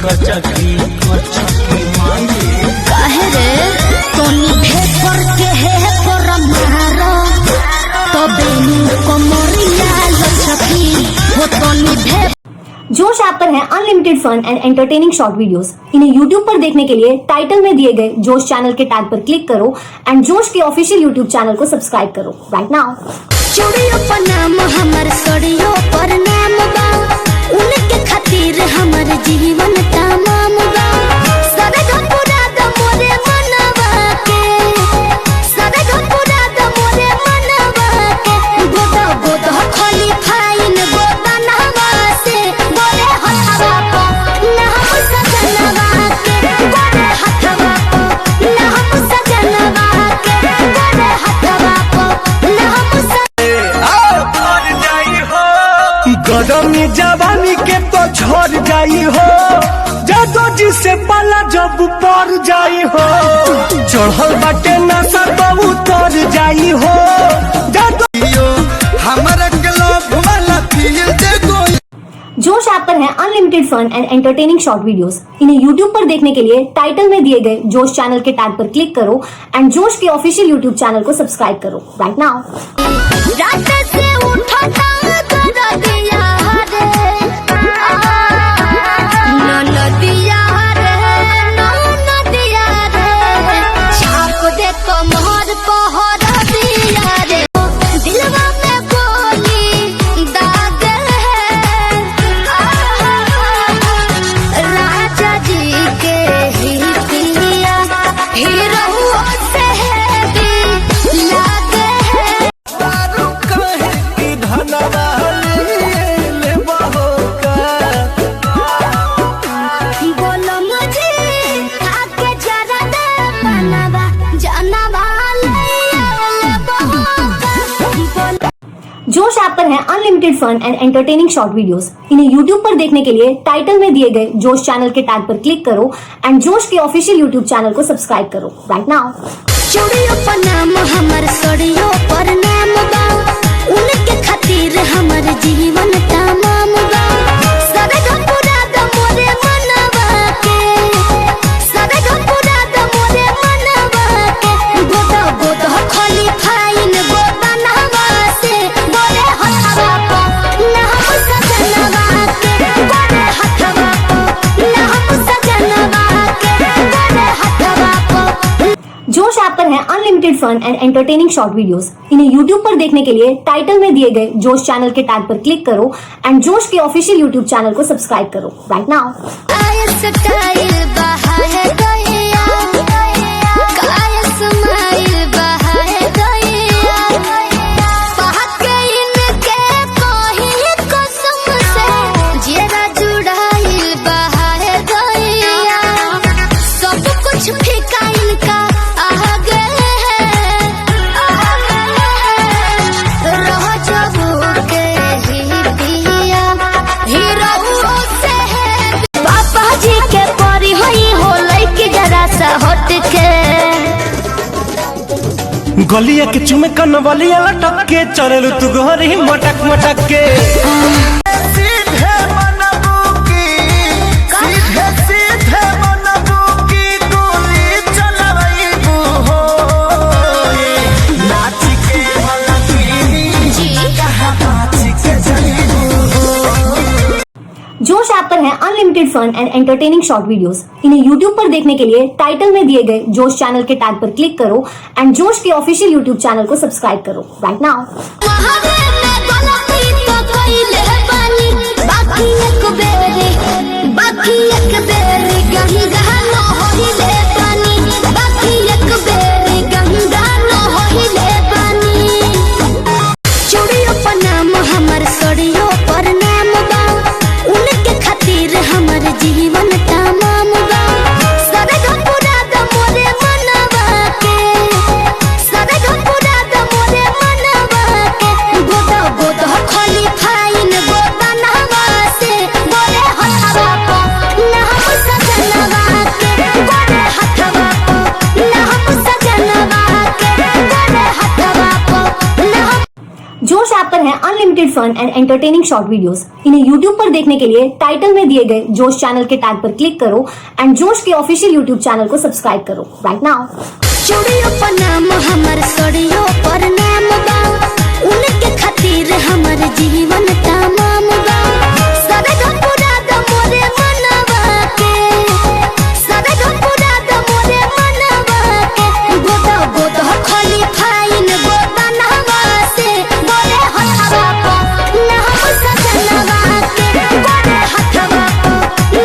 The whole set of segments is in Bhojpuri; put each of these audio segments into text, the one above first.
कचकी कचकी मांगे काहे रे तोनी भेपर के है पर मारो तो बेनी कमरिया लचकी हो तोनी भेप। जोश ऐप पर है unlimited fun and entertaining short videos. इन्हें यूट्यूब पर देखने के लिए टाइटल में दिए गए जोश चैनल के टैग पर क्लिक करो एंड जोश के ऑफिशियल यूट्यूब चैनल को सब्सक्राइब करो राइट नाउ। चूड़ियों पर नाम हमार सड़ियों पर नाम बा उनके खातिर हमार जीवन तमाम बा सदा पूरा द मोरे मनवा के सदा पूरा द मोरे मनवा के गोदा गोदा खाली फाइन गोदा नहवा से बोले हथवा को ना हम सजनवा के बोले हथवा को ना हम सजनवा के बोले हथवा को ना हम गरमी जवानी के तो झड़ जाई हो जादो जी से पाला जब पड़ जाई हो चढ़ल बाटे नशा तो उतर जाई हो जादो हमारा क्लब वाला फील देखो। जोश ऐप पर है unlimited fun and entertaining short videos. इन्हें यूट्यूब पर देखने के लिए टाइटल में दिए गए जोश चैनल के टैग पर क्लिक करो एंड जोश के ऑफिशियल यूट्यूब चैनल को सब्सक्राइब करो राइट नाउ। जोश ऐप पर है unlimited fun and entertaining short videos. इन्हें यूट्यूब पर देखने के लिए टाइटल में दिए गए जोश चैनल के टैग पर क्लिक करो एंड जोश के ऑफिशियल यूट्यूब चैनल को सब्सक्राइब करो राइट नाउ। चूड़ियों पर नाम हमार सड़ियों पर नाम बा उनके खातिर हमार जीवन तमाम बा सदा पूरा द मोरे मनवा के सदा पूरा द मोरे मनवा के गोदा गोदा खाली फाइन गोदा नहवा से बोले हथवा को ना हम सजनवा के बोले हथवा को ना हम सजनवा के बोले हथवा को। जोश ऐप पर है unlimited fun and entertaining short videos. इन्हें यूट्यूब पर देखने के लिए टाइटल में दिए गए जोश चैनल के टैग पर क्लिक करो एंड जोश के ऑफिशियल यूट्यूब चैनल को सब्सक्राइब करो राइट नाउ। गलिया के चुमे कन बलिया लटक के चललू तू घरी मटक मटक के सीधे मनबू की सीधे सीधे मनबू की गोली चलबू हो नाच के हलकी जी कहां नाच के जलीबू हो। जोश ऐप पर है unlimited fun and entertaining short videos. इन्हें यूट्यूब पर देखने के लिए टाइटल में दिए गए जोश चैनल के टैग पर क्लिक करो एंड जोश के ऑफिशियल यूट्यूब चैनल को सब्सक्राइब करो राइट नाउ। चूड़ियों पर नाम हमार सड़ियों पर नाम बा उनके खातिर हमार जीवन तमाम बा सदा पूरा द मोरे मनवा के सदा पूरा द मोरे मनवा के unlimited fun and entertaining short videos इन्हें यूट्यूब पर देखने के लिए टाइटल में दिए गए जोश चैनल के टैग पर क्लिक करो एंड जोश के ऑफिशियल यूट्यूब चैनल को सब्सक्राइब करो राइट नाउ। चूड़ियों पर नाम हमर सड़ियों पर नाम बा उनके खातिर हमर जीवन तमाम बा सरग पूरा द मोरे मनवा के सरग पूरा द मोरे मनवा के गोदा गोदा खाली फाइन गोदा नहवा से बोले हथवा को ना हम सजनवा के बोले हथवा को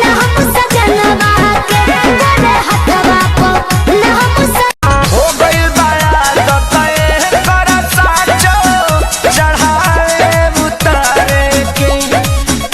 ना हम सजनवा के बोले हथवा को ना हम हो गइल बाया दतए करा साचो चढ़ाए उतारे के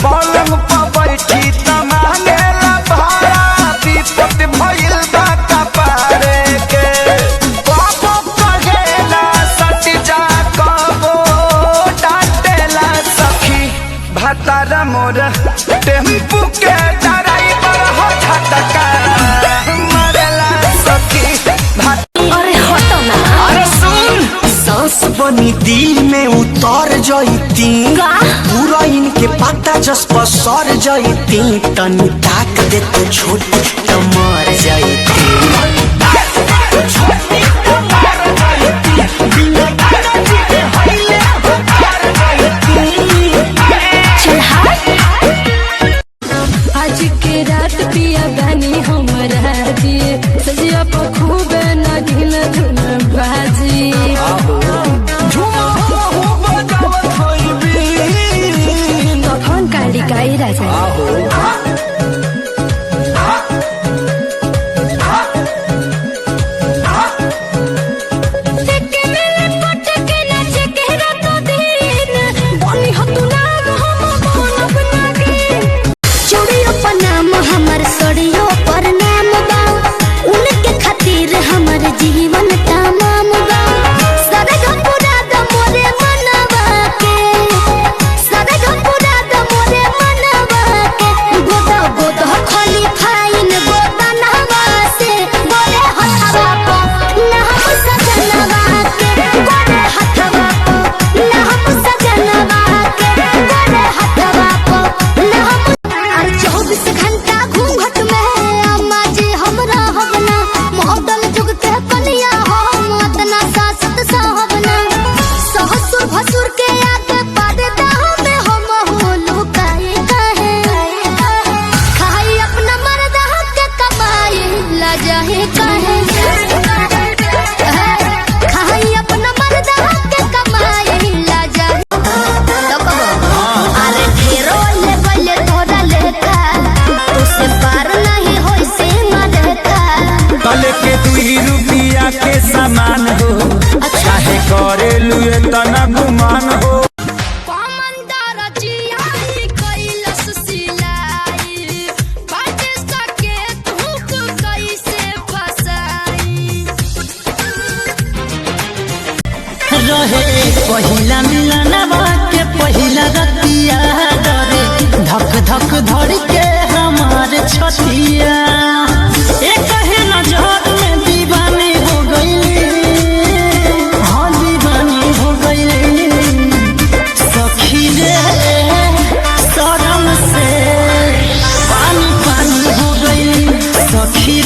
पलंग पर बैठी तमानेला भाड़ा विपत भइल बा कपारे के बाबो कहेला सट जा कबो डांटेला सखी भतारा मोर टेम्पू के ड्राइवर हो झटका मरेला सखी अरे हटो ना। अरे सुन सांस बनी दिल में उतर जाती पूरा इनके पता जस पर सर जाती तनी ताक दे तो छोटी तो मर जाती आज के रात पिया बनी हमारा दिए सजिया पर खूब नगिन धुन बाजी कौन काली काई राजा चूड़ियों पर नाम हमर सड़ियों पर नाम बा उनके खातिर हमर जीवन तमाम बा सरग पूरा द मोरे मनवा के सरग पूरा द मोरे मनवा के गोदा गोदा खाली फाइन गोदा नहवा से बोले हथवा को ना हम सजनवा के बोले हथवा को ना हम सजनवा के बोले हथवा को ना हम 24 घंटा घूंघट में अम्मा जी हमरा हवना मॉडल जुग के कनिया हम अतना सासत साहबना ससुर भसुर के आगे पर्दा में हम हो लुकाए काहे खाई अपना मर्दा के कमाई ला जाए काहे खाई अपना मर्दा के कमाई ला जाए तो कहो अरे ढेरो ले बले तोरा लेखा तुझसे पार नहीं होई से मरता कल के 2 रुपया के सामान हो चाहे करे लुए तना गुमान हो कमंदार जियाई कैलस सिलाई बाटे सके धूप कैसे फसाई रहे पहिला मिलनवा के पहिला रतिया डरे धक धक धड़ के हमार छतिया एक ही नजर में दीवानी हो गई हाँ दीवानी हो गई सखी रे शरम से पानी पानी हो गई सखी